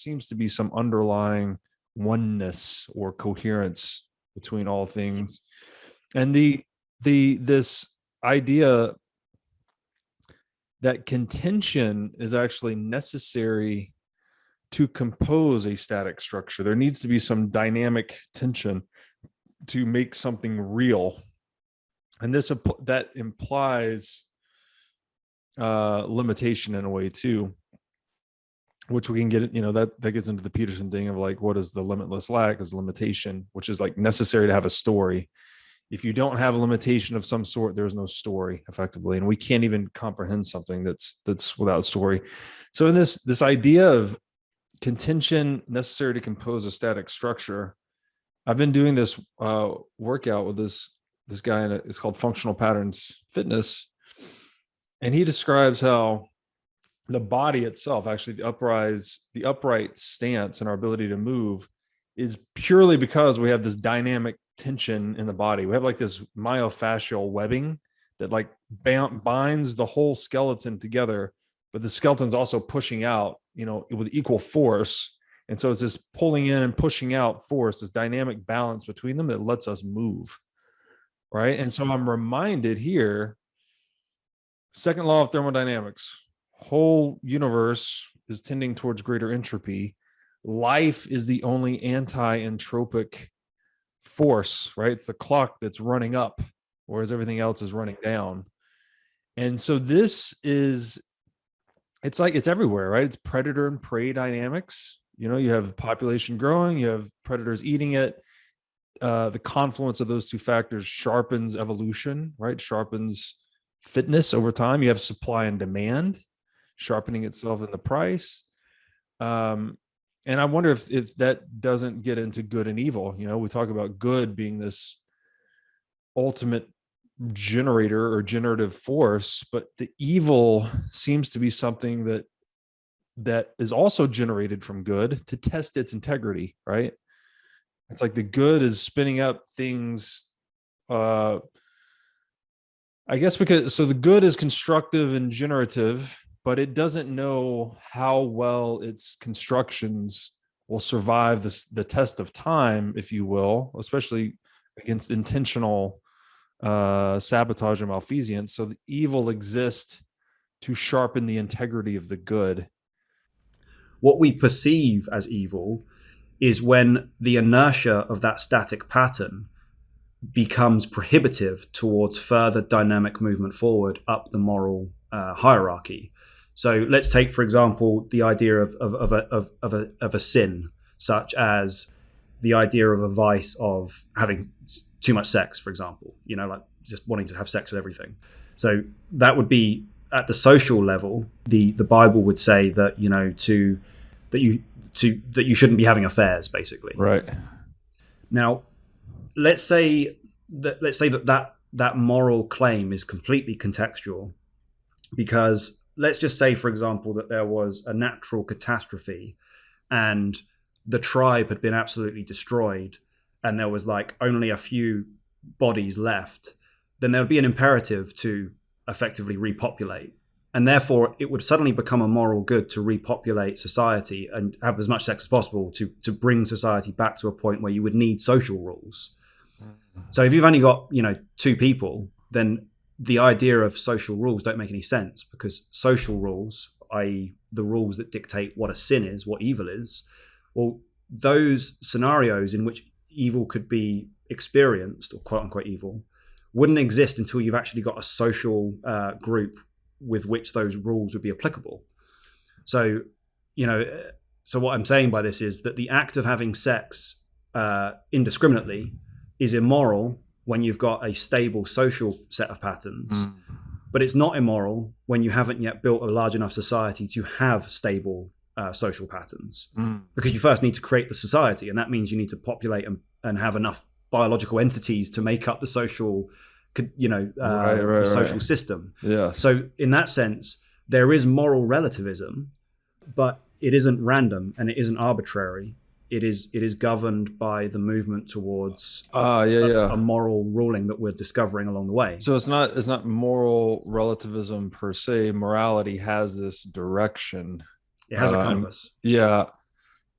seems to be some underlying oneness or coherence between all things. And this idea that contention is actually necessary to compose a static structure. There needs to be some dynamic tension to make something real. And that implies limitation in a way too, which we can get, that gets into the Peterson thing of like, what is the limitless lack is limitation, which is like necessary to have a story. If you don't have a limitation of some sort, there's no story effectively. And we can't even comprehend something that's without story. So in this idea of contention necessary to compose a static structure, I've been doing this workout with this guy, and it's called Functional Patterns Fitness. And he describes how the body itself, actually the upright stance and our ability to move is purely because we have this dynamic tension in the body. We have like this myofascial webbing that like binds the whole skeleton together, but the skeleton's also pushing out, with equal force. And so it's this pulling in and pushing out force, this dynamic balance between them that lets us move. Right. And so I'm reminded here, second law of thermodynamics, whole universe is tending towards greater entropy. Life is the only anti-entropic force, right? It's the clock that's running up, whereas everything else is running down. And so it's everywhere, right? It's predator and prey dynamics. You have population growing, you have predators eating it. The confluence of those two factors sharpens evolution, right? Sharpens fitness over time. You have supply and demand sharpening itself in the price. And I wonder if that doesn't get into good and evil. We talk about good being this ultimate generator or generative force, but the evil seems to be something that is also generated from good to test its integrity, right? It's like the good is spinning up things, I guess so the good is constructive and generative, but it doesn't know how well its constructions will survive the test of time, if you will, especially against intentional sabotage and malfeasance. So the evil exists to sharpen the integrity of the good. What we perceive as evil is when the inertia of that static pattern becomes prohibitive towards further dynamic movement forward up the moral hierarchy. So let's take, for example, the idea of a sin, such as the idea of a vice of having too much sex, for example, like just wanting to have sex with everything. So that would be at the social level. The Bible would say that that you shouldn't be having affairs, basically. Right. Now, let's say that moral claim is completely contextual, because let's just say, for example, that there was a natural catastrophe and the tribe had been absolutely destroyed and there was like only a few bodies left. Then there would be an imperative to effectively repopulate. And therefore, it would suddenly become a moral good to repopulate society and have as much sex as possible to bring society back to a point where you would need social rules. So if you've only got, two people, then the idea of social rules don't make any sense, because social rules, i.e. the rules that dictate what a sin is, what evil is, well, those scenarios in which evil could be experienced, or quote unquote evil, wouldn't exist until you've actually got a social group with which those rules would be applicable. So, so what I'm saying by this is that the act of having sex indiscriminately is immoral when you've got a stable social set of patterns, but it's not immoral when you haven't yet built a large enough society to have stable social patterns, because you first need to create the society, and that means you need to populate and have enough biological entities to make up the social social system. Yeah. So in that sense, there is moral relativism, but it isn't random and it isn't arbitrary. It is governed by the movement towards a moral ruling that we're discovering along the way. So it's not moral relativism per se. Morality has this direction. It has a compass. Yeah.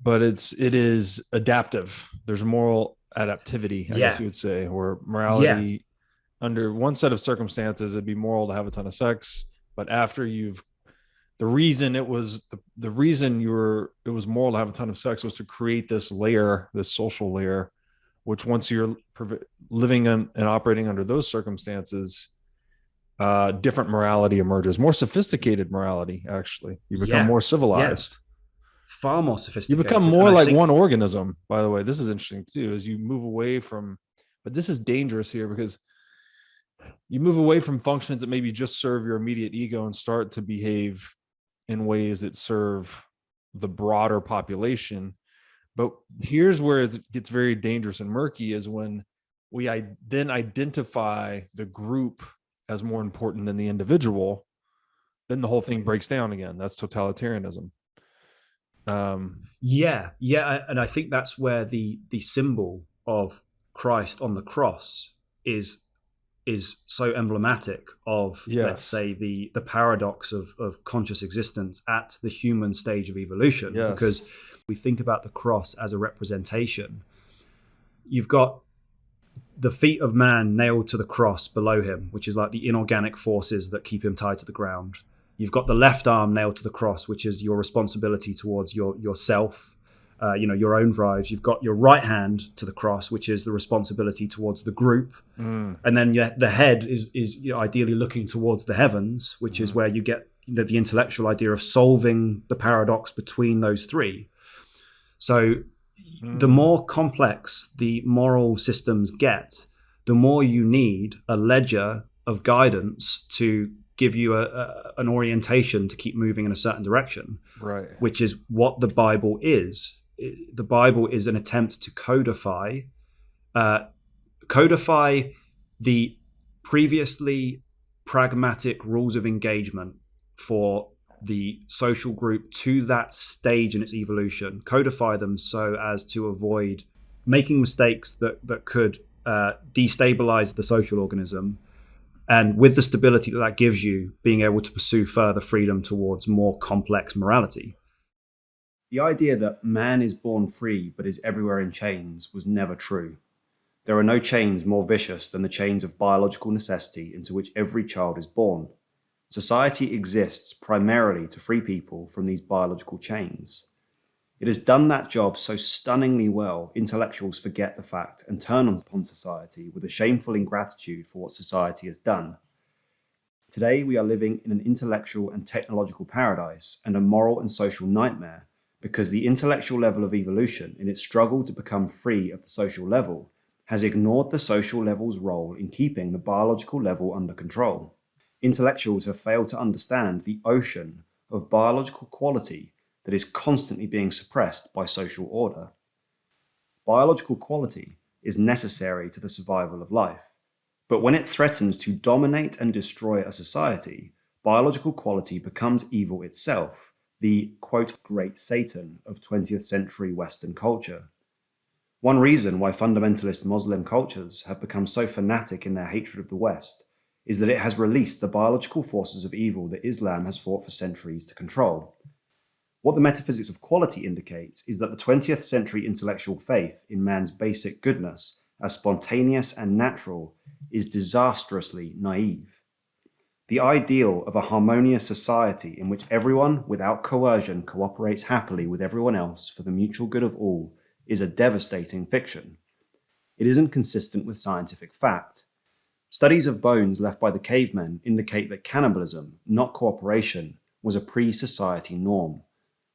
but it is adaptive. There's moral adaptivity, I guess Yeah. you would say, where Yeah. morality under one set of circumstances, it'd be moral to have a ton of sex, but after you've the reason the reason it was moral to have a ton of sex was to create this layer, this social layer, which once you're living in, and operating under those circumstances, different morality emerges, more sophisticated morality. Actually, you become Yeah. more Yeah. civilized. Far more You become sophisticated. And more I like think, one organism. By the way, this is interesting too, as you move away from. But this is dangerous here because you move away from functions that maybe just serve your immediate ego and start to behave in ways that serve the broader population. But here's where it gets very dangerous and murky is when then identify the group as more important than the individual, then the whole thing breaks down again. That's totalitarianism. yeah. And I think that's where the symbol of Christ on the cross is so emblematic of, let's Yes. say, the paradox of conscious existence at the human stage of evolution. Yes. Because we think about the cross as a representation. You've got the feet of man nailed to the cross below him, which is like the inorganic forces that keep him tied to the ground. You've got the left arm nailed to the cross, which is your responsibility towards yourself, your own drives. You've got your right hand to the cross, which is the responsibility towards the group. And then the head is ideally looking towards the heavens, which is where you get the intellectual idea of solving the paradox between those three. So the more complex the moral systems get, the more you need a ledger of guidance to give you an orientation to keep moving in a certain direction, Right. which is what the Bible is. The Bible is an attempt to codify the previously pragmatic rules of engagement for the social group to that stage in its evolution, codify them so as to avoid making mistakes that could destabilize the social organism, and with the stability that gives you, being able to pursue further freedom towards more complex morality. The idea that man is born free but is everywhere in chains was never true. There are no chains more vicious than the chains of biological necessity into which every child is born. Society exists primarily to free people from these biological chains. It has done that job so stunningly well, intellectuals forget the fact and turn upon society with a shameful ingratitude for what society has done. Today, we are living in an intellectual and technological paradise and a moral and social nightmare because the intellectual level of evolution, in its struggle to become free of the social level, has ignored the social level's role in keeping the biological level under control. Intellectuals have failed to understand the ocean of biological quality that is constantly being suppressed by social order. Biological quality is necessary to the survival of life, but when it threatens to dominate and destroy a society, biological quality becomes evil itself, the, quote, great Satan of 20th century Western culture. One reason why fundamentalist Muslim cultures have become so fanatic in their hatred of the West is that it has released the biological forces of evil that Islam has fought for centuries to control. What the Metaphysics of Quality indicates is that the 20th century intellectual faith in man's basic goodness as spontaneous and natural is disastrously naive. The ideal of a harmonious society in which everyone, without coercion, cooperates happily with everyone else for the mutual good of all is a devastating fiction. It isn't consistent with scientific fact. Studies of bones left by the cavemen indicate that cannibalism, not cooperation, was a pre-society norm.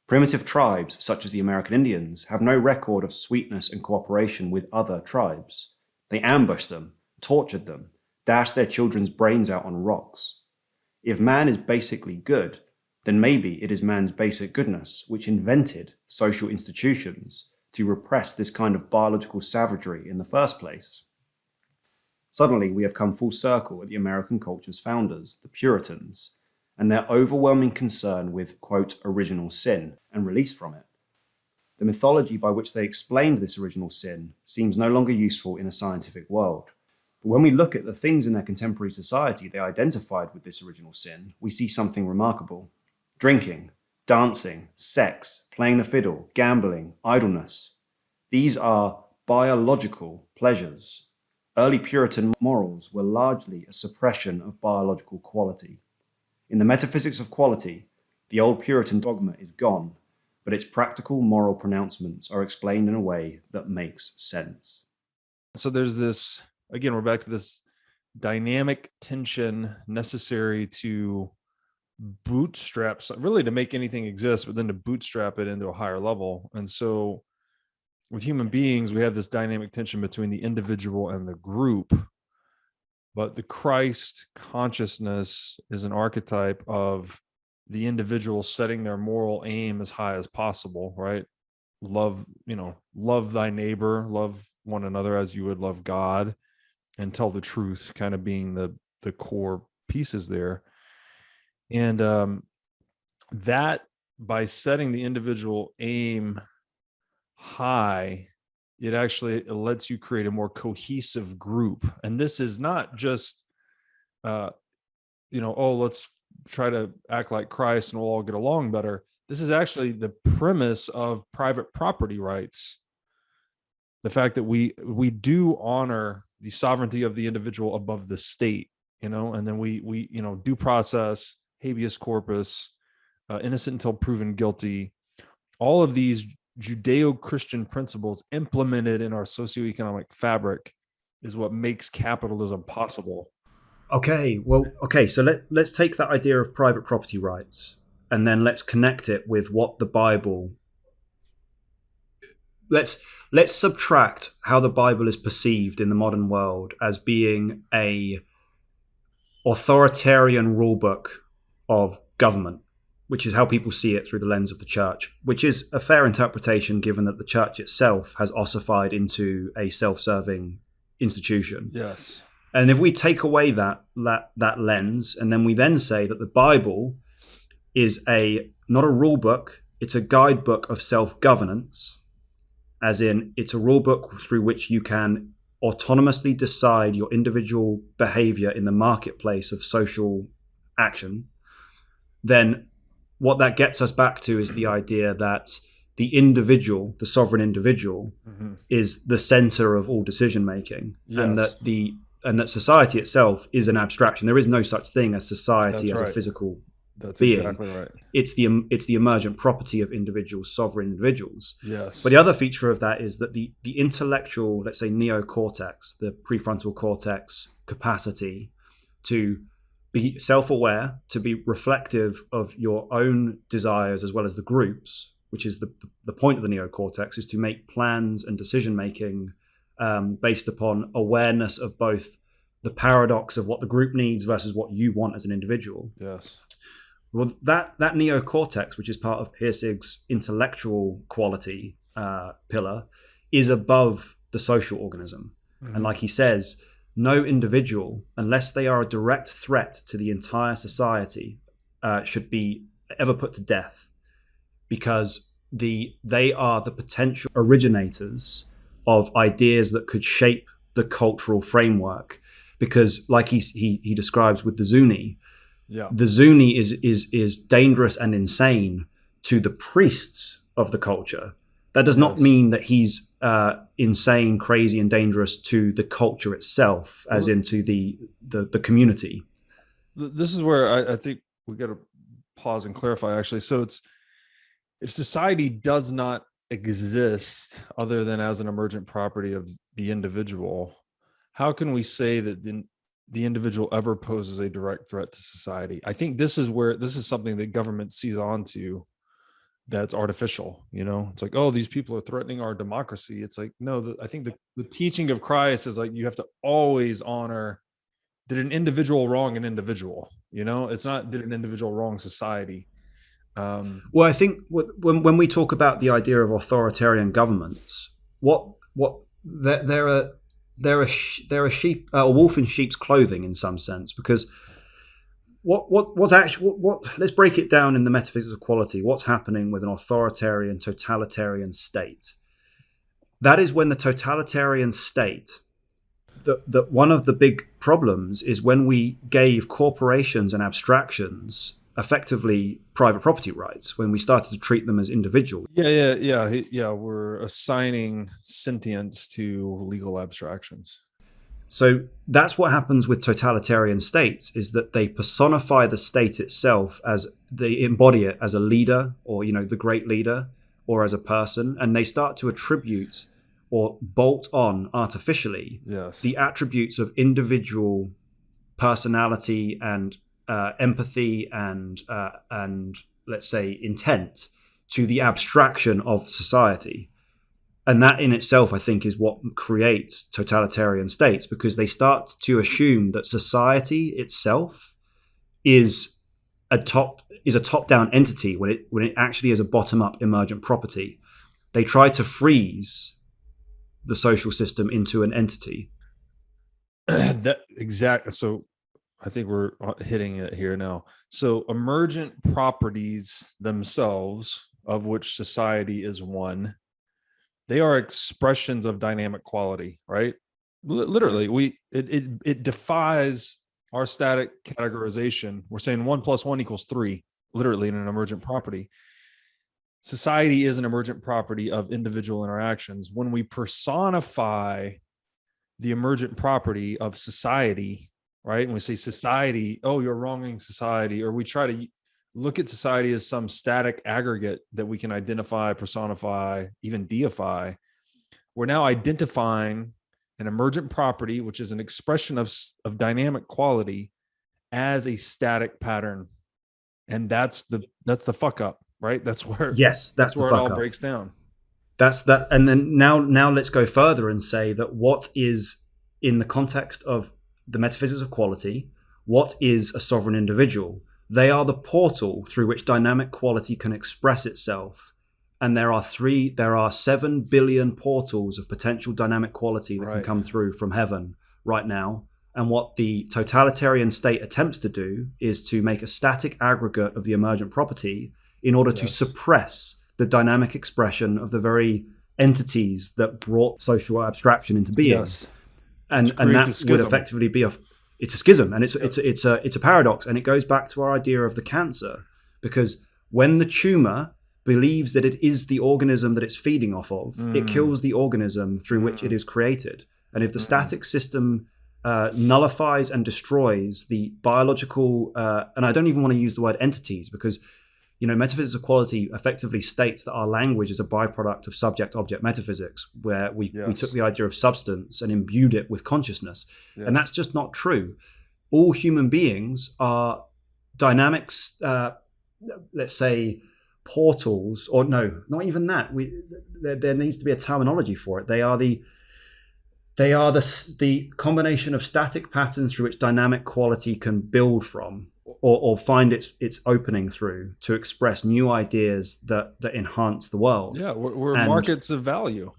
Primitive tribes, such as the American Indians, have no record of sweetness and cooperation with other tribes. They ambushed them, tortured them, dashed their children's brains out on rocks. If man is basically good, then maybe it is man's basic goodness which invented social institutions to repress this kind of biological savagery in the first place. Suddenly, we have come full circle at the American culture's founders, the Puritans, and their overwhelming concern with, quote, original sin and release from it. The mythology by which they explained this original sin seems no longer useful in a scientific world. But when we look at the things in their contemporary society they identified with this original sin, we see something remarkable. Drinking, dancing, sex, playing the fiddle, gambling, idleness. These are biological pleasures. Early Puritan morals were largely a suppression of biological quality. In the Metaphysics of Quality, the old Puritan dogma is gone, but its practical moral pronouncements are explained in a way that makes sense. So there's this, again, we're back to this dynamic tension necessary to bootstrap, really to make anything exist, but then to bootstrap it into a higher level. And so with human beings, we have this dynamic tension between the individual and the group. But the Christ consciousness is an archetype of the individual setting their moral aim as high as possible, right? Love thy neighbor, love one another as you would love God, and tell the truth, kind of being the core pieces there. And that, by setting the individual aim high, it lets you create a more cohesive group. And this is not just let's try to act like Christ and we'll all get along better. This is actually the premise of private property rights. The fact that we do honor the sovereignty of the individual above the state, and then we due process, habeas corpus, innocent until proven guilty, all of these Judeo-Christian principles implemented in our socioeconomic fabric is what makes capitalism possible. Okay, so let's take that idea of private property rights and then let's connect it with what the Bible... Let's subtract how the Bible is perceived in the modern world as being a authoritarian rulebook of government, which is how people see it through the lens of the church, which is a fair interpretation given that the church itself has ossified into a self-serving institution. Yes. And if we take away that lens, and then we then say that the Bible is not a rule book, it's a guidebook of self-governance, as in it's a rule book through which you can autonomously decide your individual behavior in the marketplace of social action, then what that gets us back to is the idea that the individual, the sovereign individual, is the center of all decision making, and that society itself is an abstraction. There is no such thing as society as a physical being. Exactly right. It's the emergent property of individuals, sovereign individuals. Yes. But the other feature of that is that the intellectual, let's say neocortex, the prefrontal cortex capacity to be self-aware, to be reflective of your own desires as well as the groups, which is the point of the neocortex, is to make plans and decision-making based upon awareness of both the paradox of what the group needs versus what you want as an individual. Yes. Well, that neocortex, which is part of Pirsig's intellectual quality pillar, is above the social organism. And like he says, no individual, unless they are a direct threat to the entire society, should be ever put to death, because they are the potential originators of ideas that could shape the cultural framework. Because, like he describes with the Zuni, the Zuni is dangerous and insane to the priests of the culture. That does not mean that he's insane, crazy, and dangerous to the culture itself, as into the community. This is where I think we got to pause and clarify, actually. So if society does not exist other than as an emergent property of the individual, how can we say that the individual ever poses a direct threat to society? I think this is something that government sees onto that's artificial. It's like, oh, these people are threatening our democracy. It's like, no, I think the teaching of Christ is like, you have to always honor, did an individual wrong an individual? It's not, did an individual wrong society? Well, I think when we talk about the idea of authoritarian governments, they're a sheep, a wolf in sheep's clothing in some sense, because let's break it down in the Metaphysics of Quality. What's happening with an authoritarian, totalitarian state? That is when the totalitarian state, that one of the big problems is when we gave corporations and abstractions effectively private property rights when we started to treat them as individuals. We're assigning sentience to legal abstractions. So that's what happens with totalitarian states, is that they personify the state itself, as they embody it as a leader, or the great leader, or as a person, and they start to attribute or bolt on artificially the attributes of individual personality and empathy and let's say intent to the abstraction of society. And that in itself, I think, is what creates totalitarian states, because they start to assume that society itself is a top-down entity when it actually is a bottom-up emergent property. They try to freeze the social system into an entity. Exactly. So I think we're hitting it here now. So emergent properties themselves, of which society is one, they are expressions of dynamic quality, right? Literally, it defies our static categorization. We're saying 1 + 1 = 3, literally, in an emergent property. Society is an emergent property of individual interactions. When we personify the emergent property of society, right? And we say society, oh, you're wronging society, or we try to look at society as some static aggregate that we can identify, personify, even deify. We're now identifying an emergent property, which is an expression of dynamic quality, as a static pattern. And that's the fuck up, right? That's where that's where it all breaks down. That's that. And then now let's go further and say that what is, in the context of the metaphysics of quality, what is a sovereign individual? They are the portal through which dynamic quality can express itself. And there are 7 billion portals of potential dynamic quality that can come through from heaven right now. And what the totalitarian state attempts to do is to make a static aggregate of the emergent property in order to suppress the dynamic expression of the very entities that brought social abstraction into being. And that would effectively be it's a schism, and it's a paradox, and it goes back to our idea of the cancer, because when the tumor believes that it is the organism that it's feeding off of, it kills the organism through which it is created. And if the static system nullifies and destroys the biological, and I don't even want to use the word entities, because metaphysics of quality effectively states that our language is a byproduct of subject-object metaphysics, where we took the idea of substance and imbued it with consciousness. And that's just not true. All human beings are dynamics, let's say, portals, or no, not even that. There needs to be a terminology for it. They are the combination of static patterns through which dynamic quality can build from, or find its opening through, to express new ideas that enhance the world. Yeah, we're markets of value,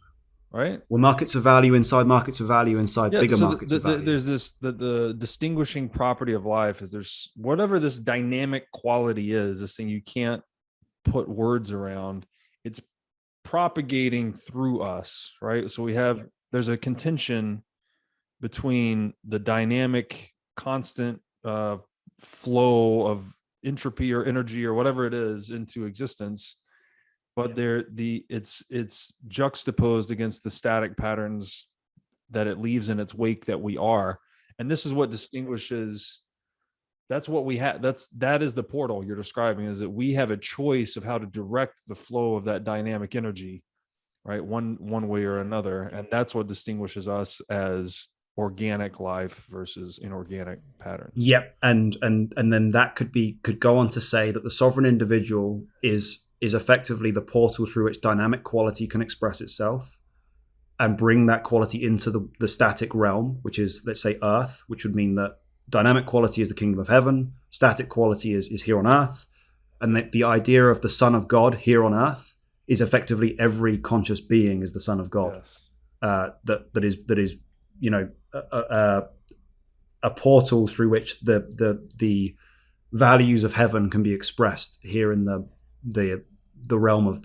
right? We're markets of value inside markets of value inside bigger markets of value. There's this, the distinguishing property of life is there's whatever this dynamic quality is, this thing you can't put words around, it's propagating through us, right? So there's a contention between the dynamic constant flow of entropy or energy or whatever it is into existence, but it's juxtaposed against the static patterns that it leaves in its wake that we are. And this is what distinguishes, that's what we have, that is the portal you're describing, is that we have a choice of how to direct the flow of that dynamic energy, right, one way or another. And that's what distinguishes us as organic life versus inorganic patterns. Yep. And then that could go on to say that the sovereign individual is effectively the portal through which dynamic quality can express itself and bring that quality into the static realm, which is, let's say, Earth, which would mean that dynamic quality is the kingdom of heaven, static quality is here on Earth, and that the idea of the Son of God here on Earth is effectively every conscious being is the Son of God. That is a portal through which the values of heaven can be expressed here in the realm of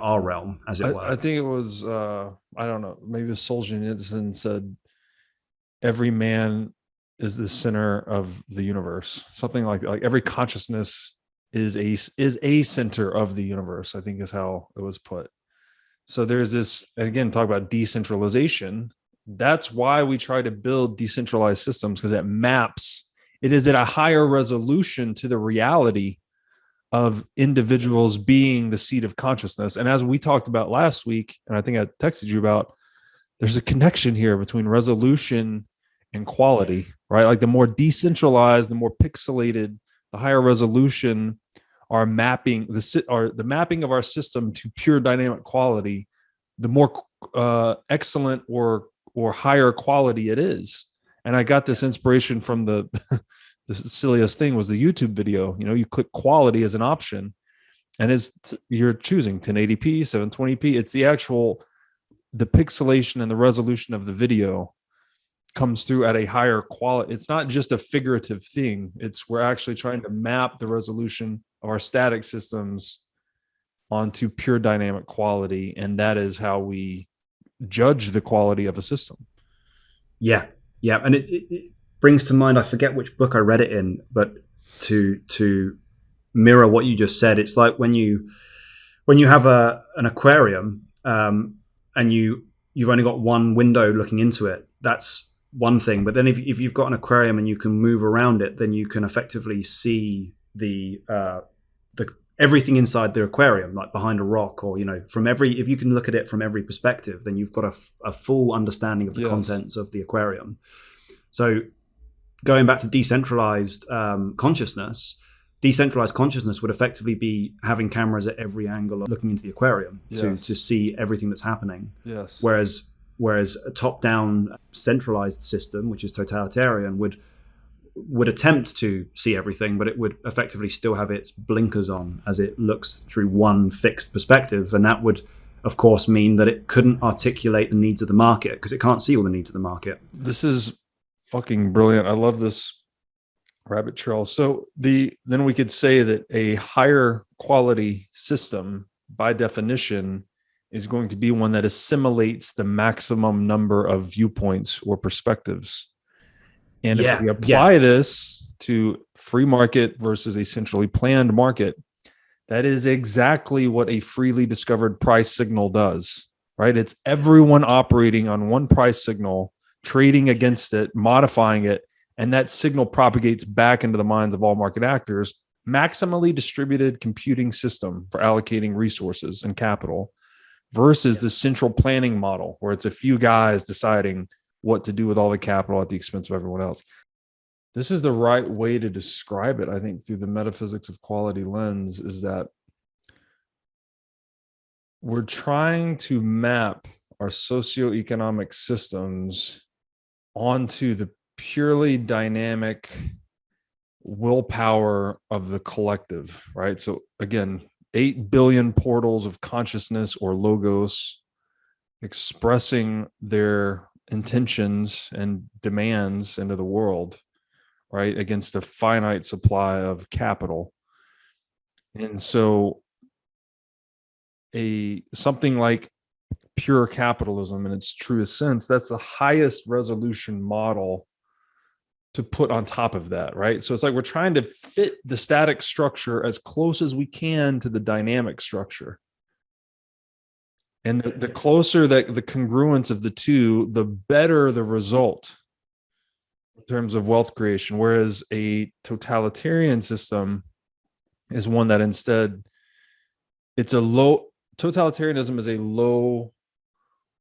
our realm, as it were. I think it was I don't know, maybe Solzhenitsyn said every man is the center of the universe, something like every consciousness is a center of the universe, I think is how it was put. So there's this, and again, talk about decentralization. That's why we try to build decentralized systems, because it is at a higher resolution to the reality of individuals being the seat of consciousness. And as we talked about last week, and I think I texted you about, there's a connection here between resolution and quality, right? Like the more decentralized, the more pixelated, the higher resolution our mapping, the mapping of our system to pure dynamic quality, the more excellent or higher quality it is. And I got this inspiration from the silliest thing was the YouTube video. You click quality as an option, and you're choosing 1080p, 720p. It's the pixelation and the resolution of the video comes through at a higher quality. It's not just a figurative thing. We're actually trying to map the resolution of our static systems onto pure dynamic quality. And that is how we judge the quality of a system. Yeah. And it brings to mind, I forget which book I read it in, but to mirror what you just said, it's like when you have an aquarium, and you've only got one window looking into it, that's one thing. But then if you've got an aquarium and you can move around it, then you can effectively see the everything inside the aquarium, like behind a rock, or if you can look at it from every perspective, then you've got a full understanding of the contents of the aquarium. So going back to decentralized consciousness would effectively be having cameras at every angle looking into the aquarium to see everything that's happening. Yes. Whereas a top-down centralized system, which is totalitarian, would attempt to see everything, but it would effectively still have its blinkers on as it looks through one fixed perspective. And that would, of course, mean that it couldn't articulate the needs of the market because it can't see all the needs of the market. This is fucking brilliant. I love this rabbit trail. So then we could say that a higher quality system, by definition, is going to be one that assimilates the maximum number of viewpoints or perspectives. And if we apply this to free market versus a centrally planned market, that is exactly what a freely discovered price signal does, right? It's everyone operating on one price signal, trading against it, modifying it, and that signal propagates back into the minds of all market actors. Maximally distributed computing system for allocating resources and capital versus the central planning model, where it's a few guys deciding what to do with all the capital at the expense of everyone else. This is the right way to describe it, I think, through the metaphysics of quality lens, is that we're trying to map our socioeconomic systems onto the purely dynamic willpower of the collective, right? So again, 8 billion portals of consciousness or logos expressing their intentions and demands into the world, right, against a finite supply of capital. And so something like pure capitalism in its truest sense, that's the highest resolution model to put on top of that, right? So it's like we're trying to fit the static structure as close as we can to the dynamic structure. And the closer that the congruence of the two, the better the result in terms of wealth creation. Whereas a totalitarian system is one that instead, totalitarianism is a low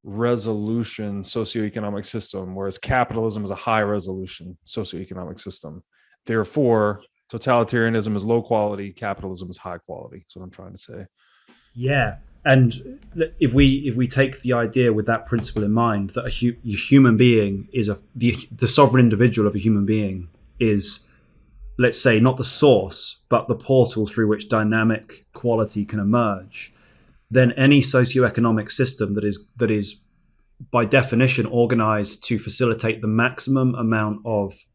resolution socioeconomic system, whereas capitalism is a high resolution socioeconomic system. Therefore, totalitarianism is low quality, capitalism is high quality. That's what I'm trying to say. Yeah. And if we take the idea with that principle in mind, that a human being is the sovereign individual of a human being is, let's say, not the source, but the portal through which dynamic quality can emerge, then any socioeconomic system that is by definition organized to facilitate the maximum amount of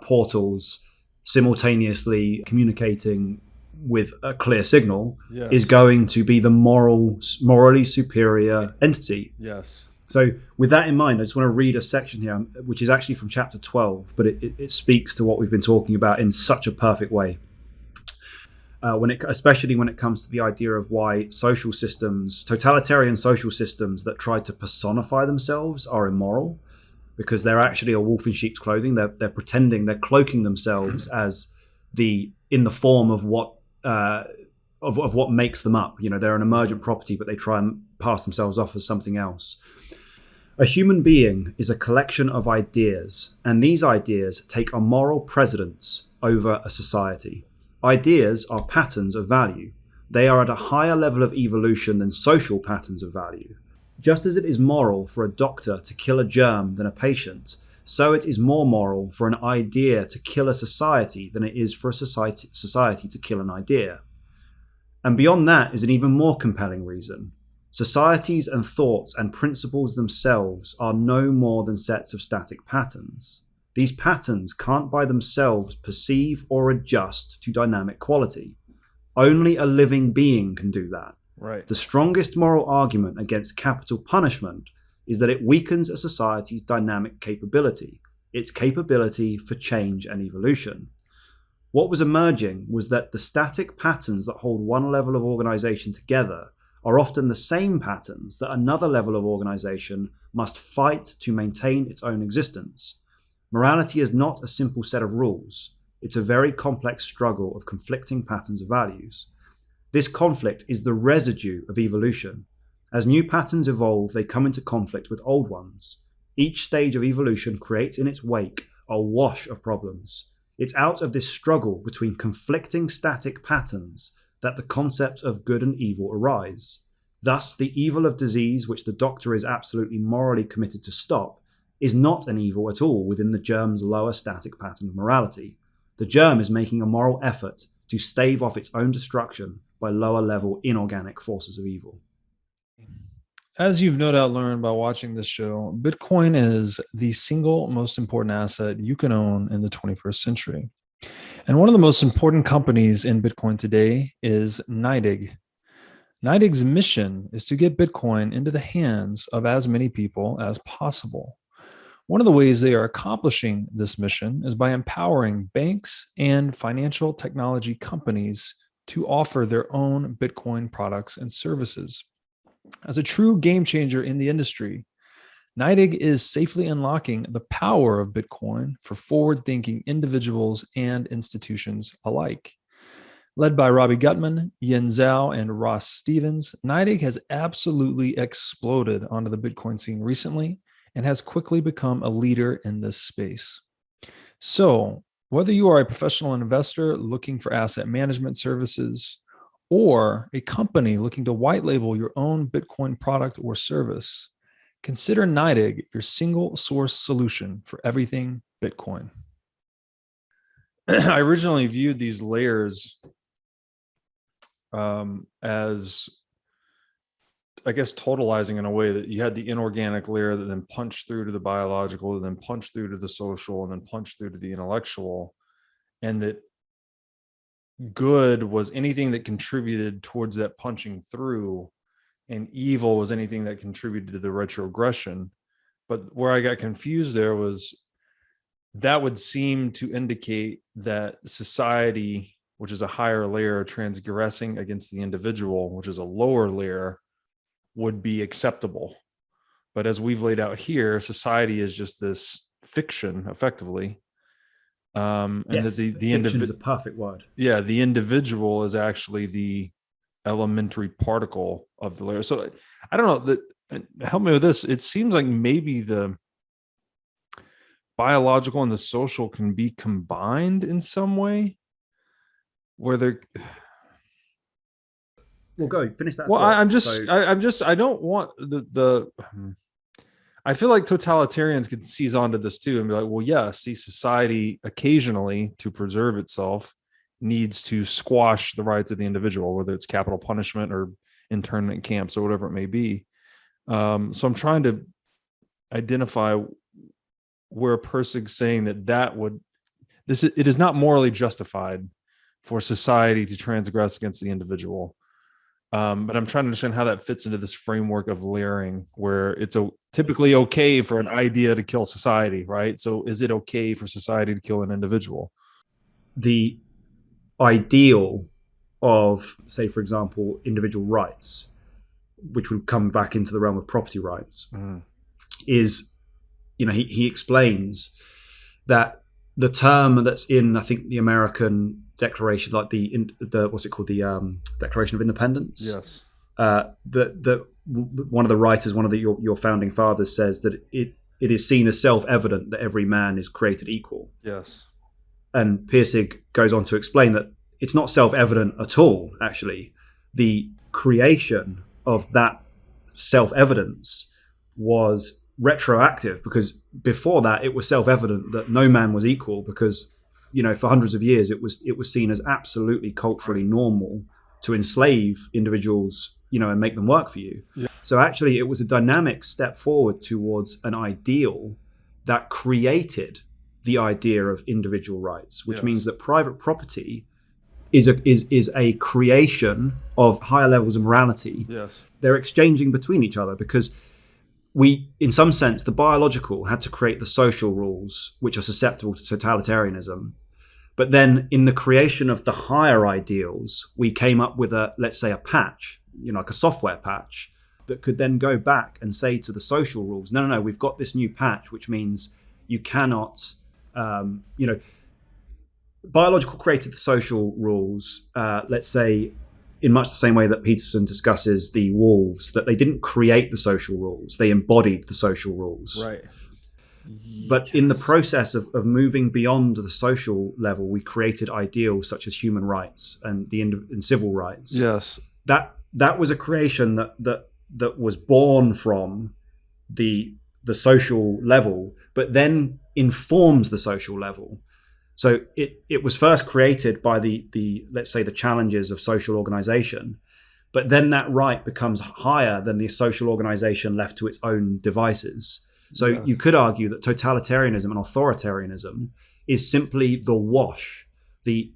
portals simultaneously communicating with a clear signal is going to be the morally superior entity. Yes. So with that in mind, I just want to read a section here, which is actually from chapter 12, but it speaks to what we've been talking about in such a perfect way. especially when it comes to the idea of why social systems, totalitarian social systems that try to personify themselves are immoral, because they're actually a wolf in sheep's clothing. They're pretending, they're cloaking themselves as in the form of what of what makes them up. They're an emergent property, but they try and pass themselves off as something else. A human being is a collection of ideas, and these ideas take a moral precedence over a society. Ideas are patterns of value. They are at a higher level of evolution than social patterns of value. Just as it is moral for a doctor to kill a germ than a patient, so it is more moral for an idea to kill a society than it is for a society to kill an idea. And beyond that is an even more compelling reason. Societies and thoughts and principles themselves are no more than sets of static patterns. These patterns can't by themselves perceive or adjust to dynamic quality. Only a living being can do that. Right. The strongest moral argument against capital punishment is that it weakens a society's dynamic capability, its capability for change and evolution. What was emerging was that the static patterns that hold one level of organization together are often the same patterns that another level of organization must fight to maintain its own existence. Morality is not a simple set of rules. It's a very complex struggle of conflicting patterns of values. This conflict is the residue of evolution. As new patterns evolve, they come into conflict with old ones. Each stage of evolution creates in its wake a wash of problems. It's out of this struggle between conflicting static patterns that the concepts of good and evil arise. Thus, the evil of disease, which the doctor is absolutely morally committed to stop, is not an evil at all within the germ's lower static pattern of morality. The germ is making a moral effort to stave off its own destruction by lower level inorganic forces of evil. As you've no doubt learned by watching this show, Bitcoin is the single most important asset you can own in the 21st century. And one of the most important companies in Bitcoin today is NYDIG. NYDIG's mission is to get Bitcoin into the hands of as many people as possible. One of the ways they are accomplishing this mission is by empowering banks and financial technology companies to offer their own Bitcoin products and services. As a true game changer in the industry, NYDIG is safely unlocking the power of Bitcoin for forward-thinking individuals and institutions alike. Led by Robbie Gutman, Yen Zhao, and Ross Stevens, NYDIG has absolutely exploded onto the Bitcoin scene recently and has quickly become a leader in this space. So, whether you are a professional investor looking for asset management services, or a company looking to white label your own Bitcoin product or service, consider NYDIG your single source solution for everything Bitcoin. I originally viewed these layers as, I guess, totalizing in a way that you had the inorganic layer that then punched through to the biological, and then punched through to the social, and then punched through to the intellectual, and that good was anything that contributed towards that punching through, and evil was anything that contributed to the retrogression. But where I got confused there was that would seem to indicate that society, which is a higher layer, transgressing against the individual, which is a lower layer, would be acceptable. But as we've laid out here, society is just this fiction, effectively. And yes, that the individual is a perfect word. Yeah, the individual is actually the elementary particle of the layer. So I don't know, that help me with this. It seems like maybe the biological and the social can be combined in some way, where they're. Well, go finish that. Well, thought. I don't want the. I feel like totalitarians could seize onto this too and be like, well, yeah, see, society occasionally, to preserve itself, needs to squash the rights of the individual, whether it's capital punishment or internment camps or whatever it may be. So I'm trying to identify where Pirsig's saying it is not morally justified for society to transgress against the individual. But I'm trying to understand how that fits into this framework of layering, where it's typically okay for an idea to kill society, right? So is it okay for society to kill an individual? The ideal of, say, for example, individual rights, which would come back into the realm of property rights, is, he explains that the term that's in, I think, the American Declaration, like the what's it called, the Declaration of Independence. Yes. One of the writers, one of your founding fathers, says that it is seen as self-evident that every man is created equal. Yes. And Pirsig goes on to explain that it's not self-evident at all, actually. The creation of that self-evidence was retroactive, because before that it was self-evident that no man was equal, because for hundreds of years it was seen as absolutely culturally normal to enslave individuals, and make them work for you. Yeah. So actually it was a dynamic step forward towards an ideal that created the idea of individual rights, which means that private property is a creation of higher levels of morality. Yes. They're exchanging between each other, because we, in some sense, the biological had to create the social rules which are susceptible to totalitarianism. But then in the creation of the higher ideals, we came up with let's say a patch, like a software patch, that could then go back and say to the social rules, no, we've got this new patch, which means you cannot, biological created the social rules, let's say, in much the same way that Peterson discusses the wolves, that they didn't create the social rules, they embodied the social rules. Right. But in the process of moving beyond the social level, we created ideals such as human rights and civil rights. Yes. That was a creation that was born from the social level, but then informs the social level. So it was first created by the let's say the challenges of social organization, but then that right becomes higher than the social organization left to its own devices. So you could argue that totalitarianism and authoritarianism is simply the wash, the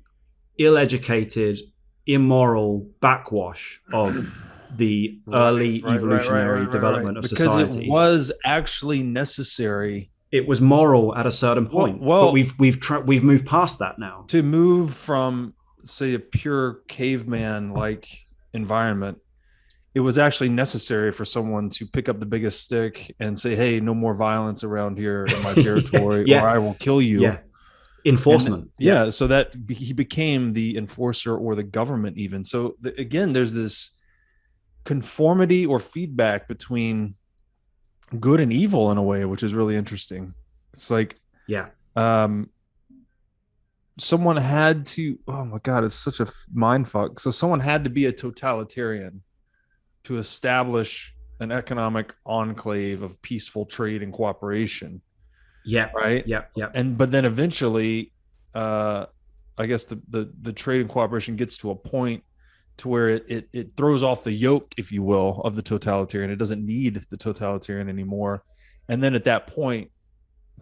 ill-educated, immoral backwash of the early evolutionary development of society. Because it was actually necessary. It was moral at a certain point, but we've moved past that now. To move from, say, a pure caveman-like environment, it was actually necessary for someone to pick up the biggest stick and say, hey, no more violence around here in my territory, or I will kill you. Yeah. Enforcement. So that he became the enforcer, or the government even. So again, there's this conformity or feedback between good and evil in a way, which is really interesting. It's like, someone had to, oh my God, it's such a mind fuck. So someone had to be a totalitarian to establish an economic enclave of peaceful trade and cooperation. Yeah. Right. Yeah. Yeah. But then eventually, I guess the trade and cooperation gets to a point to where it throws off the yoke, if you will, of the totalitarian. It doesn't need the totalitarian anymore. And then at that point,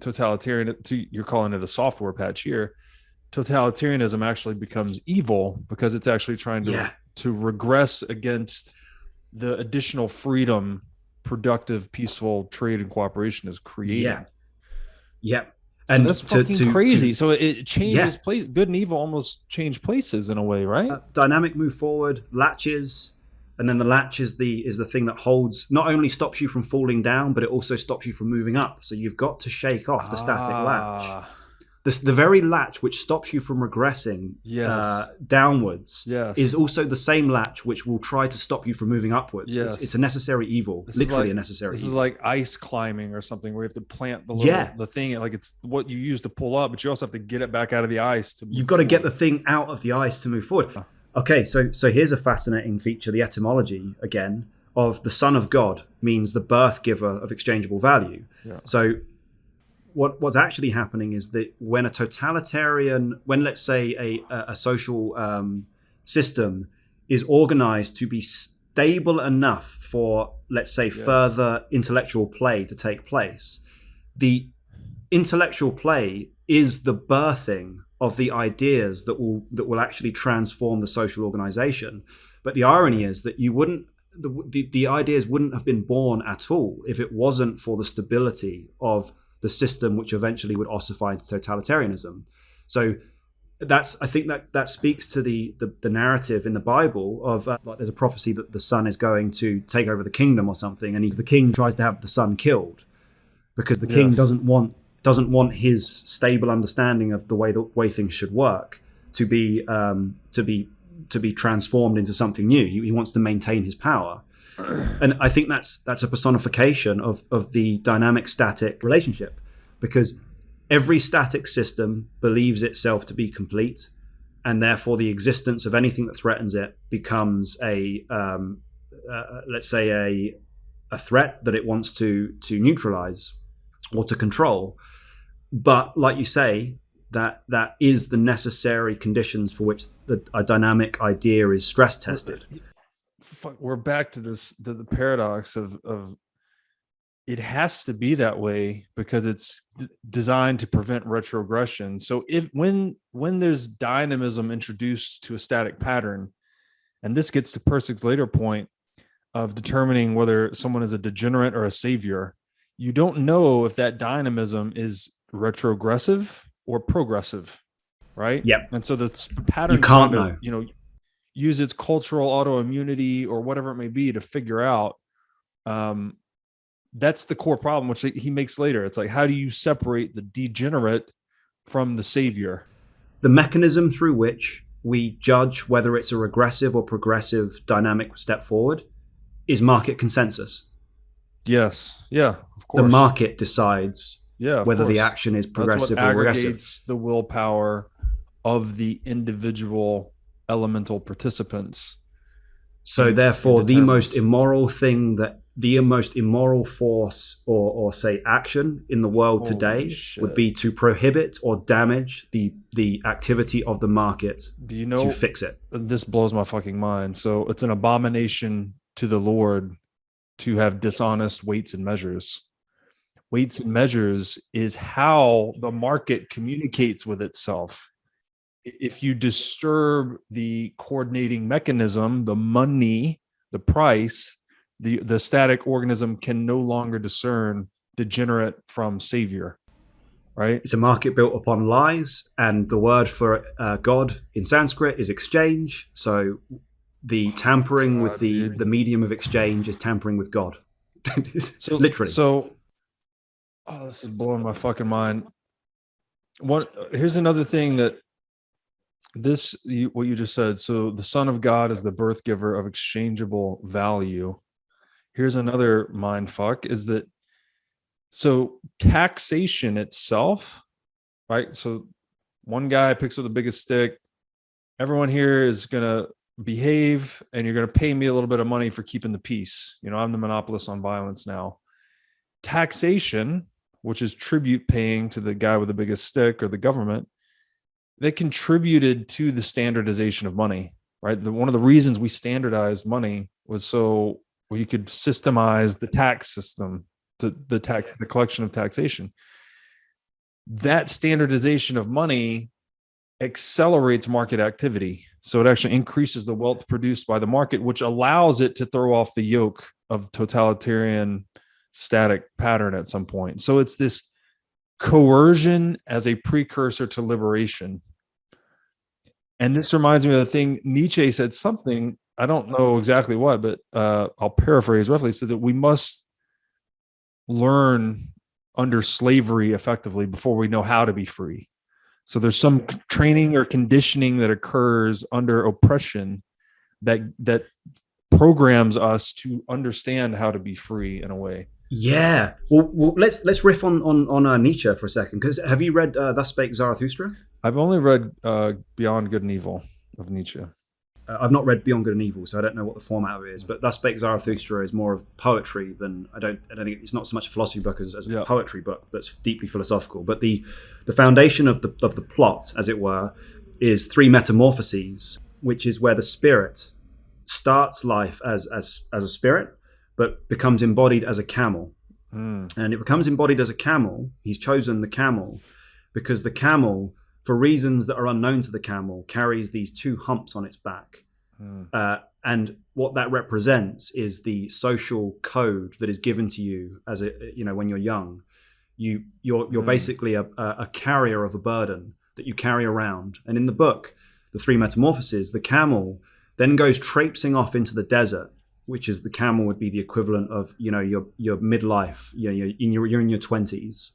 you're calling it a software patch here. Totalitarianism actually becomes evil, because it's actually trying to regress against the additional freedom productive, peaceful trade and cooperation is creating. Yeah. So and that's fucking crazy. So it changes place. Good and evil almost change places in a way, right? Dynamic move forward, latches, and then the latch is the thing that holds, not only stops you from falling down, but it also stops you from moving up. So you've got to shake off the static latch. The very latch which stops you from regressing downwards is also the same latch which will try to stop you from moving upwards. It's a necessary evil, literally a necessary evil. This is like ice climbing or something, where you have to plant the thing, like it's what you use to pull up, but you also have to get it back out of the ice. You've got to get the thing out of the ice to move forward. Okay, so here's a fascinating feature, the etymology, again, of the Son of God means the birth giver of exchangeable value. Yeah. So what's actually happening is that when let's say a social system is organized to be stable enough for, let's say, further intellectual play to take place, the intellectual play is the birthing of the ideas that will actually transform the social organization. But the irony is that the ideas wouldn't have been born at all if it wasn't for the stability of the system which eventually would ossify into totalitarianism. So I think that speaks to the narrative in the Bible of like there's a prophecy that the son is going to take over the kingdom or something, and the king tries to have the son killed because the king doesn't want his stable understanding of the way things should work to be transformed into something new. He wants to maintain his power. And I think that's a personification of the dynamic static relationship, because every static system believes itself to be complete, and therefore the existence of anything that threatens it becomes let's say a threat that it wants to neutralize or to control. But like you say, that is the necessary conditions for which a dynamic idea is stress tested. We're back to the paradox of it has to be that way because it's designed to prevent retrogression. So when there's dynamism introduced to a static pattern, and this gets to Pirsig's later point of determining whether someone is a degenerate or a savior, you don't know if that dynamism is retrogressive or progressive, right? Yep. And so the pattern you can't know. Use its cultural autoimmunity or whatever it may be to figure out. That's the core problem, which he makes later. It's like, how do you separate the degenerate from the savior? The mechanism through which we judge whether it's a regressive or progressive dynamic step forward is market consensus. Yes. Yeah, of course. The market decides whether the action is progressive or regressive. Aggregates the willpower of the individual elemental participants. So therefore, the most immoral force or say action in the world today would be to prohibit or damage the activity of the market to fix it. This blows my fucking mind. So it's an abomination to the Lord to have dishonest weights and measures. Weights and measures is how the market communicates with itself. If you disturb the coordinating mechanism, the money, the price, the static organism can no longer discern degenerate from savior, right? It's a market built upon lies, and the word for God in Sanskrit is exchange. So the tampering with the medium of exchange is tampering with God. So, literally. So, this is blowing my fucking mind. Here's another thing that what you just said. So the Son of God is the birth giver of exchangeable value. Here's another mind fuck is that, so taxation itself, right? So one guy picks up the biggest stick. Everyone here is going to behave and you're going to pay me a little bit of money for keeping the peace. I'm the monopolist on violence now. Taxation, which is tribute paying to the guy with the biggest stick or the government, they contributed to the standardization of money, right? One of the reasons we standardized money was so you could systemize the tax system, the collection of taxation. That standardization of money accelerates market activity. So it actually increases the wealth produced by the market, which allows it to throw off the yoke of totalitarian static pattern at some point. So it's this coercion as a precursor to liberation. And this reminds me of the thing Nietzsche said, something, I don't know exactly what, but I'll paraphrase roughly, said that we must learn under slavery effectively before we know how to be free. So there's some training or conditioning that occurs under oppression that programs us to understand how to be free in a way. Yeah. Well, let's riff on Nietzsche for a second, because have you read Thus Spake Zarathustra? I've only read Beyond Good and Evil of Nietzsche. I've not read Beyond Good and Evil, so I don't know what the format of it is. But Thus Spake Zarathustra is more of poetry than I don't think it's not so much a philosophy book as a poetry book that's deeply philosophical. But the foundation of the plot, as it were, is 3 metamorphoses, which is where the spirit starts life as a spirit, but becomes embodied as a camel. And it becomes embodied as a camel. He's chosen the camel because the camel, for reasons that are unknown to the camel, carries these 2 humps on its back. And what that represents is the social code that is given to you when you're young. You're basically a carrier of a burden that you carry around. And in the book, The Three Metamorphoses, the camel then goes traipsing off into the desert, which is the camel would be the equivalent of, your midlife, you're in your 20s.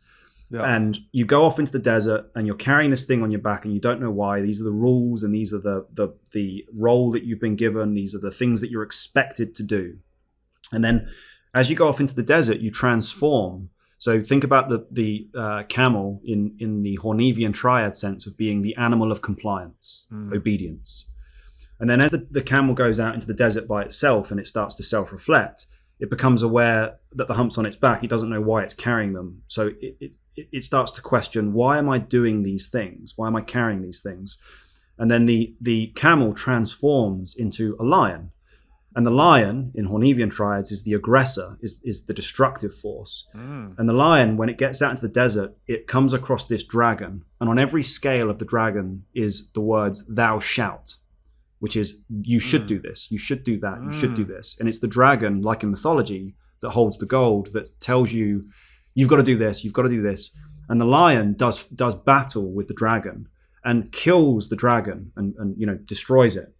Yeah. And you go off into the desert and you're carrying this thing on your back and you don't know why. These are the rules and these are the role that you've been given. These are the things that you're expected to do. And then as you go off into the desert, you transform. So think about the camel in the Hornevian triad sense of being the animal of compliance, obedience. And then as the camel goes out into the desert by itself and it starts to self-reflect, it becomes aware that the humps on its back, it doesn't know why it's carrying them. So it starts to question, why am I doing these things? Why am I carrying these things? And then the camel transforms into a lion. And the lion in Hornevian triads is the aggressor, is the destructive force. And the lion, when it gets out into the desert, it comes across this dragon. And on every scale of the dragon is the words, thou shalt, which is, you should do this, you should do that, you should do this. And it's the dragon, like in mythology, that holds the gold, that tells you, you've got to do this, you've got to do this. And the lion does battle with the dragon and kills the dragon and destroys it.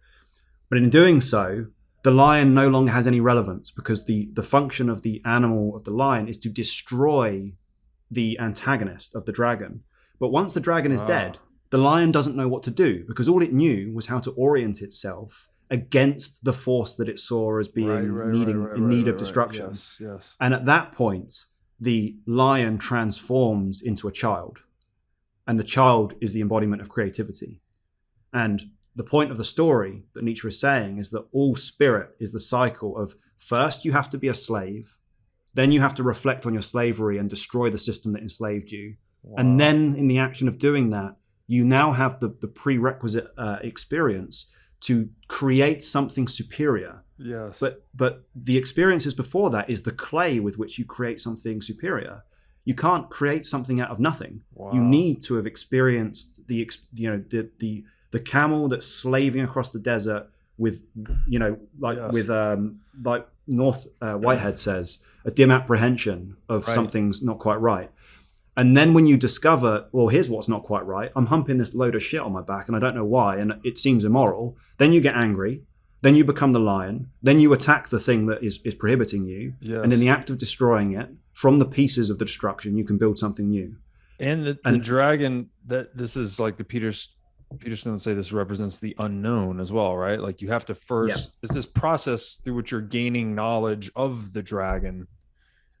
But in doing so, the lion no longer has any relevance, because the function of the animal, of the lion, is to destroy the antagonist of the dragon. But once the dragon is dead, the lion doesn't know what to do, because all it knew was how to orient itself against the force that it saw as being in need of destruction. Yes. And at that point, the lion transforms into a child. And the child is the embodiment of creativity. And the point of the story that Nietzsche is saying is that all spirit is the cycle of, first you have to be a slave, then you have to reflect on your slavery and destroy the system that enslaved you. Wow. And then in the action of doing that, you now have the prerequisite experience to create something superior. Yes. But the experiences before that is the clay with which you create something superior. You can't create something out of nothing. Wow. You need to have experienced the camel that's slaving across the desert with, like North Whitehead says, a dim apprehension of something's not quite right. And then when you discover, well, here's what's not quite right. I'm humping this load of shit on my back and I don't know why, and it seems immoral. Then you get angry. Then you become the lion. Then you attack the thing that is prohibiting you. Yes. And in the act of destroying it, from the pieces of the destruction, you can build something new. And the dragon, that this is like the Peterson would say, this represents the unknown as well, right? Like you have to first, it's this process through which you're gaining knowledge of the dragon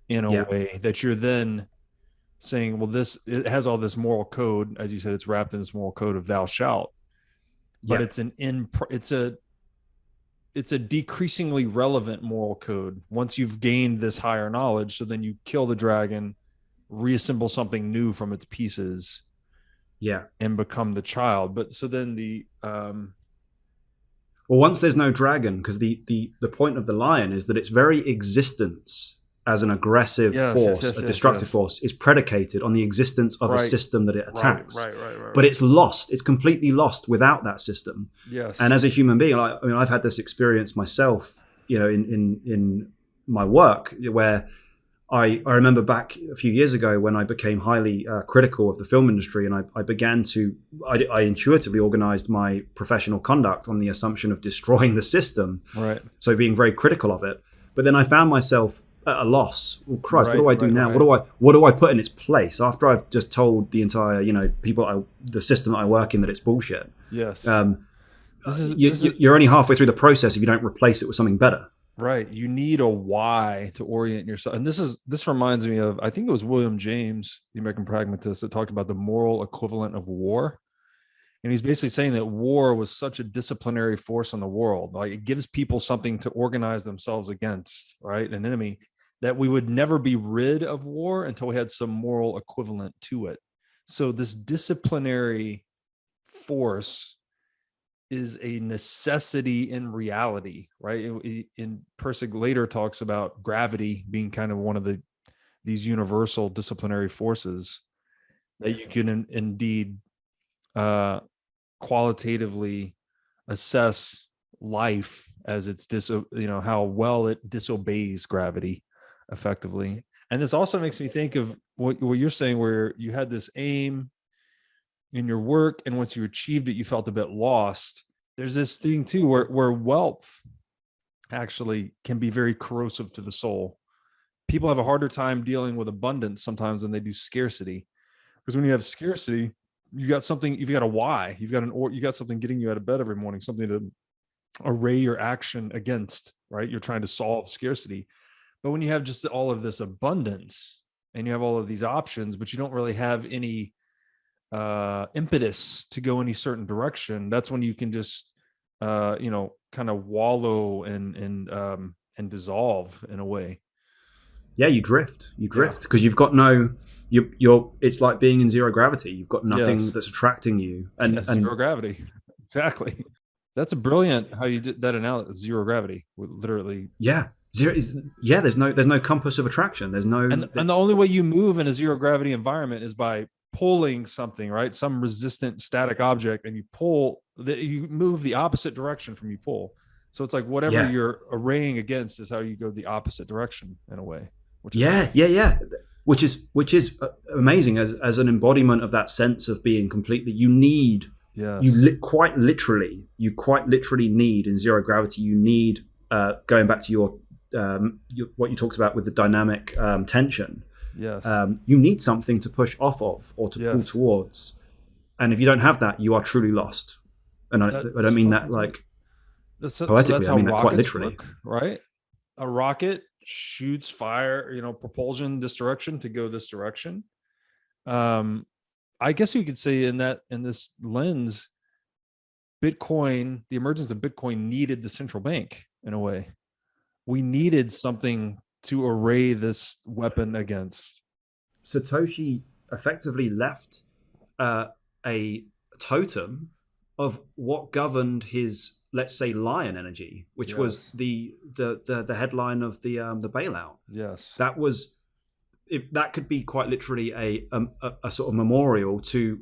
in a way that you're then saying, well, it has all this moral code, as you said, it's wrapped in this moral code of thou shalt, but it's a decreasingly relevant moral code once you've gained this higher knowledge. So then you kill the dragon, reassemble something new from its pieces, and become the child. But so then well, once there's no dragon, because the point of the lion is that its very existence as an aggressive force, a destructive force, is predicated on the existence of a system that it attacks. Right. But it's lost. It's completely lost without that system. Yes. And as a human being, I've had this experience myself, in my work, where I remember back a few years ago when I became highly critical of the film industry, and I intuitively organized my professional conduct on the assumption of destroying the system. Right. So being very critical of it. But then I found myself at a loss. Well, Christ, what do I do now? Right. What do I put in its place after I've just told the entire, the system that I work in that it's bullshit? Yes. You're only halfway through the process if you don't replace it with something better. Right. You need a why to orient yourself. And this reminds me of, I think it was William James, the American pragmatist, that talked about the moral equivalent of war. And he's basically saying that war was such a disciplinary force in the world. Like it gives people something to organize themselves against, right? An enemy, that we would never be rid of war until we had some moral equivalent to it. So this disciplinary force is a necessity in reality, right? In Pirsig later talks about gravity being kind of one of these universal disciplinary forces that you can indeed qualitatively assess life as it's how well it disobeys gravity effectively. And this also makes me think of what you're saying, where you had this aim, in your work, and once you achieved it, you felt a bit lost. There's this thing too where wealth actually can be very corrosive to the soul. People have a harder time dealing with abundance sometimes than they do scarcity, because when you have scarcity, you got something, you've got a why, you got something getting you out of bed every morning, something to array your action against, right? You're trying to solve scarcity. But when you have just all of this abundance and you have all of these options, but you don't really have any impetus to go any certain direction, that's when you can just kind of wallow and dissolve in a way. Yeah, you drift because you've got no, you're it's like being in zero gravity. You've got nothing that's attracting you, and zero gravity. Exactly. That's a brilliant how you did that analogy. Zero gravity, literally. Yeah, zero is There's no compass of attraction. There's no, and the only way you move in a zero gravity environment is by pulling something, right? Some resistant static object, and you move the opposite direction from you pull. So it's like whatever you're arraying against is how you go the opposite direction in a way. Which is amazing as an embodiment of that sense of being completely. You need. Yes. You quite literally need in zero gravity. You need going back to your what you talked about with the dynamic tension. Yes. You need something to push off of or to pull towards, and if you don't have that, you are truly lost. And I don't mean that like poetically. I mean that quite literally. Work, right? A rocket shoots fire, propulsion this direction to go this direction. I guess you could say in this lens, Bitcoin, the emergence of Bitcoin needed the central bank in a way. We needed something to array this weapon against. Satoshi effectively left a totem of what governed his, let's say, lion energy, which was the headline of the bailout. Yes, that could be quite literally a sort of memorial to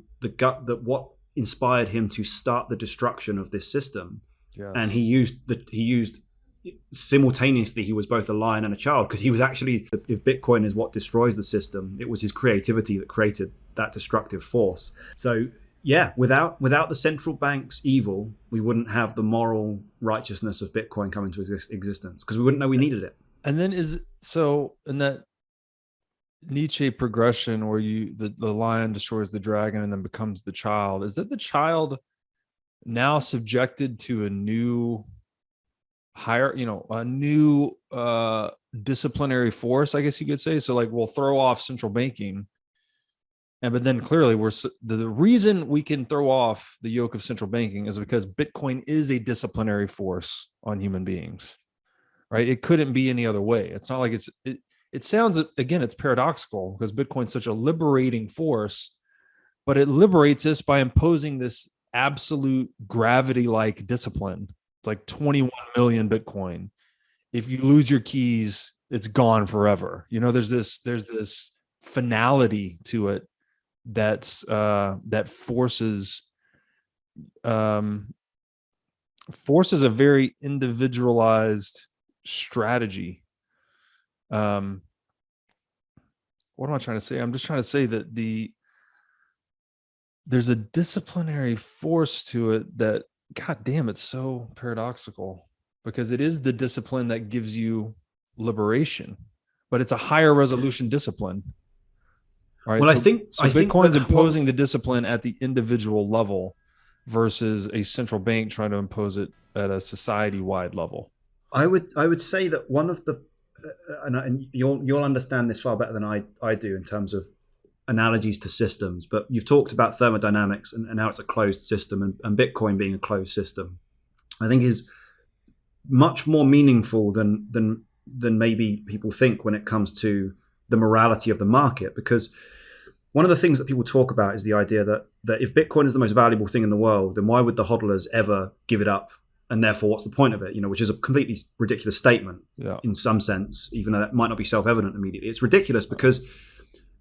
what inspired him to start the destruction of this system. Yes. And he used simultaneously, he was both a lion and a child, because he was actually, if Bitcoin is what destroys the system, it was his creativity that created that destructive force. So yeah, without the central bank's evil, we wouldn't have the moral righteousness of Bitcoin come into existence, because we wouldn't know we needed it. And then in that Nietzsche progression where the lion destroys the dragon and then becomes the child, is that the child now subjected to a new disciplinary force, I guess you could say? So like we'll throw off central banking, but then clearly the reason we can throw off the yoke of central banking is because Bitcoin is a disciplinary force on human beings, right? It couldn't be any other way. It's not like it sounds, again, it's paradoxical because Bitcoin's such a liberating force, but it liberates us by imposing this absolute gravity-like discipline. It's like 21 million Bitcoin. If you lose your keys, it's gone forever. There's this finality to it that forces a very individualized strategy. What am I trying to say? I'm just trying to say that there's a disciplinary force to it that, God damn, it's so paradoxical, because it is the discipline that gives you liberation, but it's a higher resolution discipline. Right. Well, I think Bitcoin's imposing the discipline at the individual level versus a central bank trying to impose it at a society-wide level. I would say that one of the and you'll understand this far better than I do in terms of analogies to systems, but you've talked about thermodynamics and how it's a closed system, and Bitcoin being a closed system, I think is much more meaningful than maybe people think when it comes to the morality of the market. Because one of the things that people talk about is the idea that if Bitcoin is the most valuable thing in the world, then why would the hodlers ever give it up? And therefore, what's the point of it? Which is a completely ridiculous statement in some sense, even though that might not be self-evident immediately. It's ridiculous because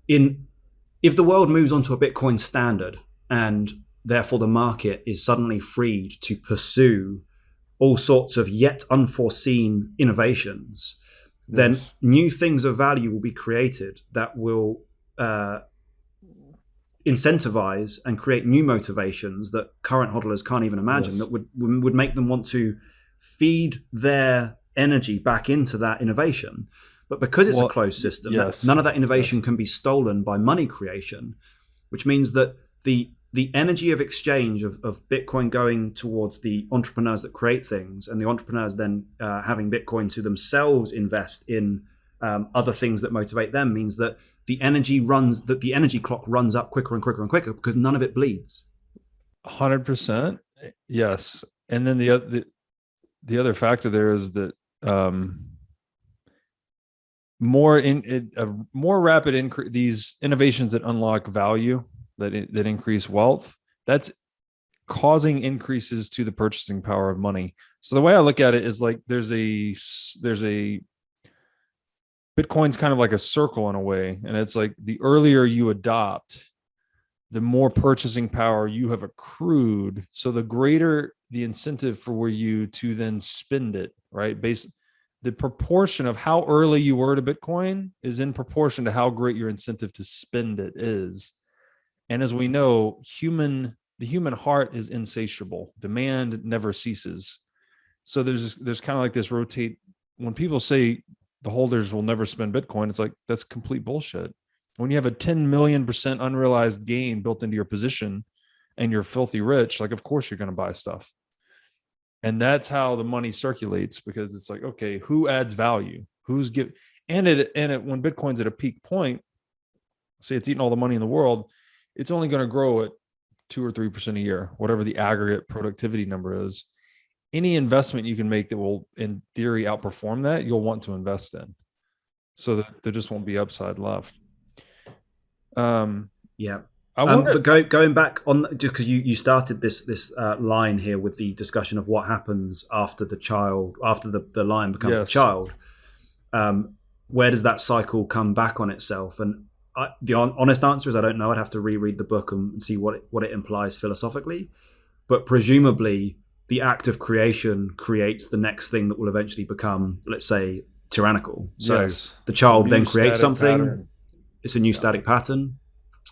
if the world moves on to a Bitcoin standard and therefore the market is suddenly freed to pursue all sorts of yet unforeseen innovations, then new things of value will be created that will incentivize and create new motivations that current hodlers can't even imagine, Yes. that would make them want to feed their energy back into that innovation. But because it's a closed system, yes, none of that innovation can be stolen by money creation, which means that the energy of exchange of Bitcoin going towards the entrepreneurs that create things, and the entrepreneurs then having Bitcoin to themselves invest in other things that motivate them, means that the energy clock runs up quicker and quicker and quicker because none of it bleeds. 100%. Yes. And then the other factor there is that more rapid increase, these innovations that unlock value, that increase wealth, that's causing increases to the purchasing power of money. So the way I look at it is like there's a Bitcoin's kind of like a circle in a way, and it's like the earlier you adopt, the more purchasing power you have accrued, so the greater the incentive for you to then spend it, right? The proportion of how early you were to Bitcoin is in proportion to how great your incentive to spend it is. And as we know, the human heart is insatiable. Demand never ceases. So there's kind of like this rotate. When people say the holders will never spend Bitcoin, it's like, that's complete bullshit. When you have a 10 million% unrealized gain built into your position and you're filthy rich, like, of course you're going to buy stuff. And that's how the money circulates, because it's like, okay, who adds value? Who's give? And when Bitcoin's at a peak point, say it's eating all the money in the world, it's only going to grow at 2 or 3% a year, whatever the aggregate productivity number is. Any investment you can make that will, in theory, outperform that, you'll want to invest in, so that there just won't be upside left. Yeah. I wonder, but going back on, just because you started this line here with the discussion of what happens after the lion becomes a child. Where does that cycle come back on itself? And the honest answer is I don't know. I'd have to reread the book and see what it implies philosophically. But presumably, the act of creation creates the next thing that will eventually become, let's say, tyrannical. So the child then creates something. Pattern. It's a new static pattern.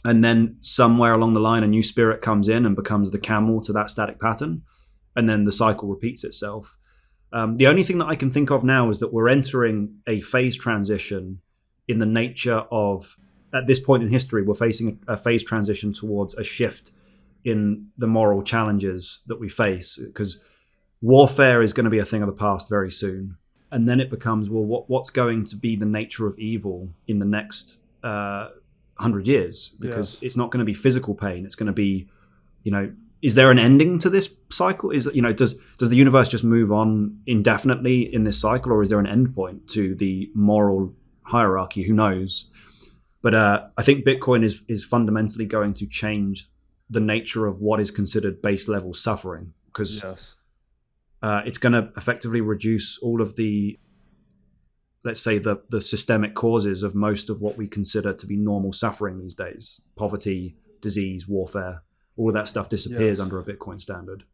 And then somewhere along the line, a new spirit comes in and becomes the camel to that static pattern. And then the cycle repeats itself. The only thing that I can think of now is that we're entering a phase transition in the nature of, at this point in history, we're facing a phase transition towards a shift in the moral challenges that we face, because warfare is going to be a thing of the past very soon. And then it becomes, well, what's going to be the nature of evil in the next 100 years? Because it's not going to be physical pain. It's going to be, is there an ending to this cycle? Is that, does the universe just move on indefinitely in this cycle, or is there an end point to the moral hierarchy? Who knows? But I think Bitcoin is fundamentally going to change the nature of what is considered base level suffering, because it's going to effectively reduce all of the, let's say, the systemic causes of most of what we consider to be normal suffering these days. Poverty, disease, warfare, all of that stuff disappears under a Bitcoin standard.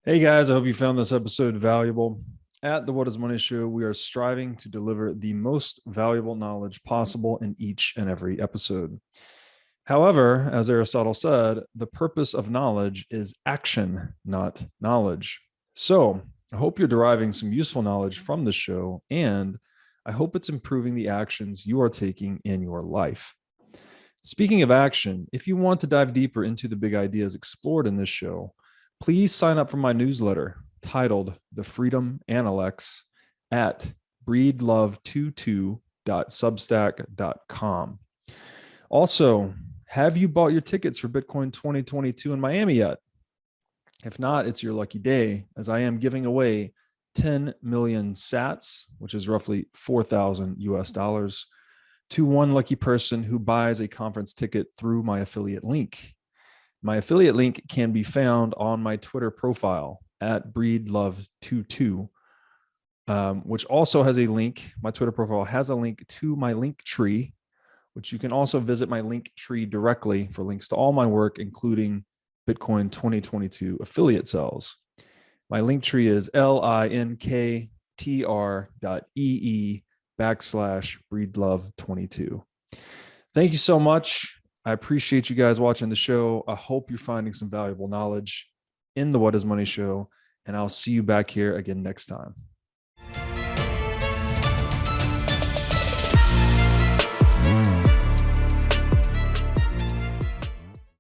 Hey guys, I hope you found this episode valuable. At the What is Money Show, we are striving to deliver the most valuable knowledge possible in each and every episode. However, as Aristotle said, the purpose of knowledge is action, not knowledge. So I hope you're deriving some useful knowledge from the show, and I hope it's improving the actions you are taking in your life. Speaking of action, if you want to dive deeper into the big ideas explored in this show, please sign up for my newsletter titled The Freedom Analects at breedlove22.substack.com. Also, have you bought your tickets for Bitcoin 2022 in Miami yet? If not, it's your lucky day, as I am giving away 10 million sats, which is roughly 4,000 US dollars, to one lucky person who buys a conference ticket through my affiliate link. My affiliate link can be found on my Twitter profile at breedlove22, which also has a link. My Twitter profile has a link to my link tree, which you can also visit my link tree directly for links to all my work, including Bitcoin 2022 affiliate cells. My link tree is linktr.ee/. tr.ee/breedlove22. Thank you so much. I appreciate you guys watching the show. I hope you're finding some valuable knowledge in the What is Money show, and I'll see you back here again next time.